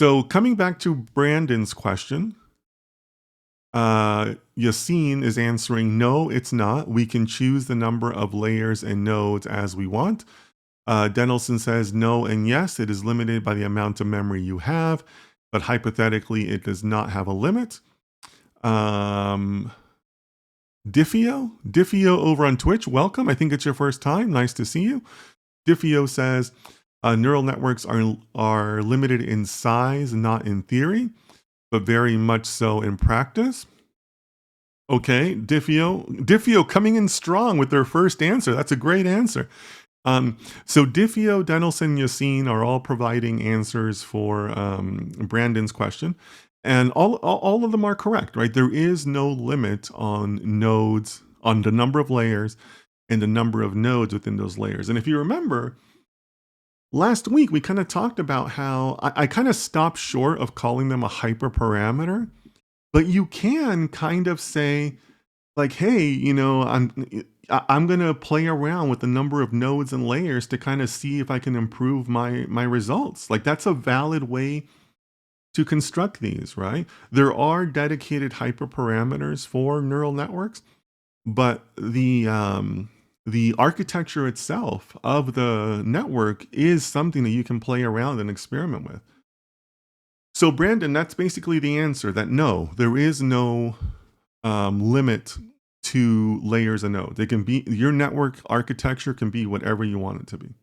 So coming back to Brandon's question, Yassine is answering, no, it's not. We can choose the number of layers and nodes as we want. Denelson says, no and yes, it is limited by the amount of memory you have, but hypothetically, it does not have a limit. Diffio over on Twitch, welcome. I think it's your first time. Nice to see you. Diffio says, neural networks are limited in size, not in theory, but very much so in practice. Okay, Diffio coming in strong with their first answer. That's a great answer. So Diffio, Denelson, Yassine are all providing answers for Brandon's question. And all of them are correct, right? There is no limit on nodes, on the number of layers and the number of nodes within those layers. And if you remember, last week we kind of talked about how I kind of stopped short of calling them a hyperparameter, but you can kind of say, like, hey, you know, I'm going to play around with the number of nodes and layers to kind of see if I can improve my results. Like, that's a valid way to construct these, right? There are dedicated hyperparameters for neural networks, but the architecture itself of the network is something that you can play around and experiment with. So Brandon, that's basically the answer, that no, there is no limit to layers and nodes. They can be, your network architecture can be whatever you want it to be.